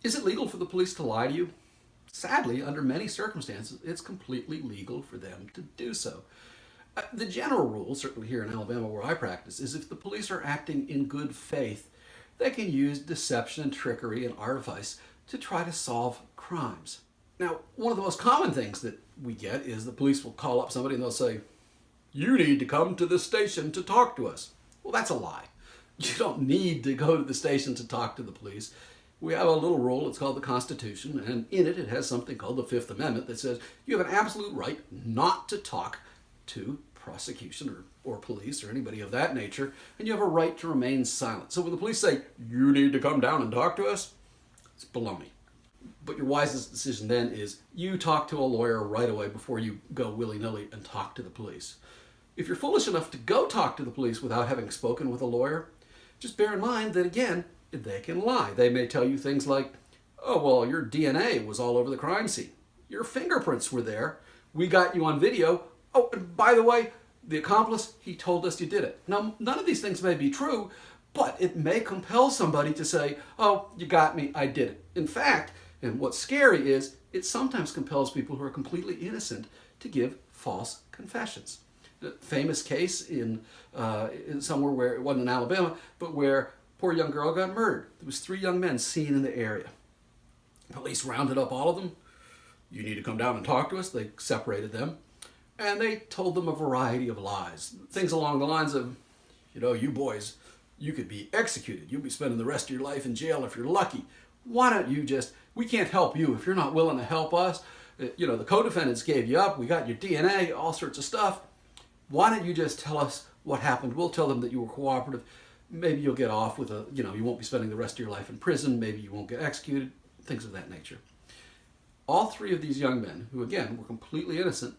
Is it legal for the police to lie to you? Sadly, under many circumstances, it's completely legal for them to do so. The general rule, certainly here in Alabama where I practice, is if the police are acting in good faith, they can use deception and trickery and artifice to try to solve crimes. Now, one of the most common things that we get is the police will call up somebody and they'll say, "You need to come to the station to talk to us." Well, that's a lie. You don't need to go to the station to talk to the police. We have a little rule, it's called the Constitution, and in it, it has something called the Fifth Amendment that says you have an absolute right not to talk to prosecution or police or anybody of that nature, and you have a right to remain silent. So when the police say, "You need to come down and talk to us," it's baloney. But your wisest decision then is you talk to a lawyer right away before you go willy-nilly and talk to the police. If you're foolish enough to go talk to the police without having spoken with a lawyer, just bear in mind that, again, they can lie. They may tell you things like, "Oh, well, your DNA was all over the crime scene. Your fingerprints were there. We got you on video. Oh, and by the way, the accomplice, he told us you did it." Now, none of these things may be true, but it may compel somebody to say, "Oh, you got me, I did it." In fact, and what's scary is it sometimes compels people who are completely innocent to give false confessions. A famous case in somewhere where it wasn't in Alabama, but where a poor young girl got murdered. There was 3 young men seen in the area. Police rounded up all of them. "You need to come down and talk to us." They separated them. And they told them a variety of lies. Things along the lines of, "You boys, you could be executed. You'll be spending the rest of your life in jail if you're lucky. Why don't you we can't help you if you're not willing to help us. The co-defendants gave you up. We got your DNA, all sorts of stuff. Why don't you just tell us what happened? We'll tell them that you were cooperative. Maybe you'll get off with you won't be spending the rest of your life in prison. Maybe you won't get executed," things of that nature. All 3 of these young men, who again were completely innocent,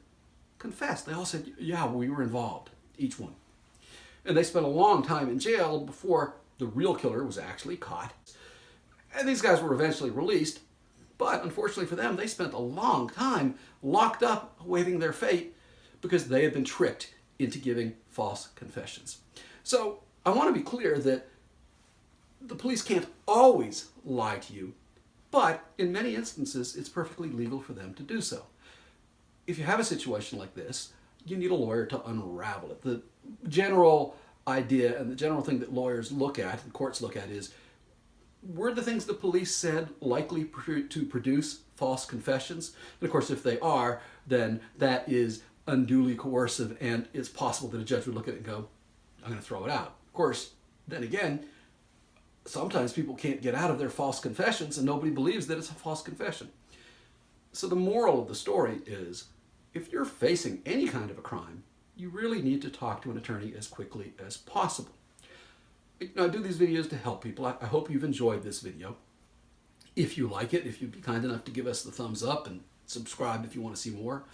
confessed. They all said, "Yeah, we were involved," each one. And they spent a long time in jail before the real killer was actually caught. And these guys were eventually released, but unfortunately for them, they spent a long time locked up awaiting their fate because they had been tricked into giving false confessions. So I want to be clear that the police can't always lie to you, but in many instances, it's perfectly legal for them to do so. If you have a situation like this, you need a lawyer to unravel it. The general idea and the general thing that lawyers look at and courts look at is, were the things the police said likely to produce false confessions? And of course, if they are, then that is unduly coercive, and it's possible that a judge would look at it and go, "I'm going to throw it out." Of course, then again, sometimes people can't get out of their false confessions and nobody believes that it's a false confession. So the moral of the story is, if you're facing any kind of a crime, you really need to talk to an attorney as quickly as possible. I do these videos to help people. I hope you've enjoyed this video. If you like it, if you'd be kind enough to give us the thumbs up and subscribe if you want to see more.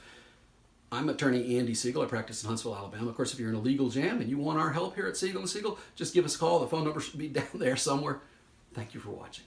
I'm attorney Andy Siegel. I practice in Huntsville, Alabama. Of course, if you're in a legal jam and you want our help here at Siegel & Siegel, just give us a call. The phone number should be down there somewhere. Thank you for watching.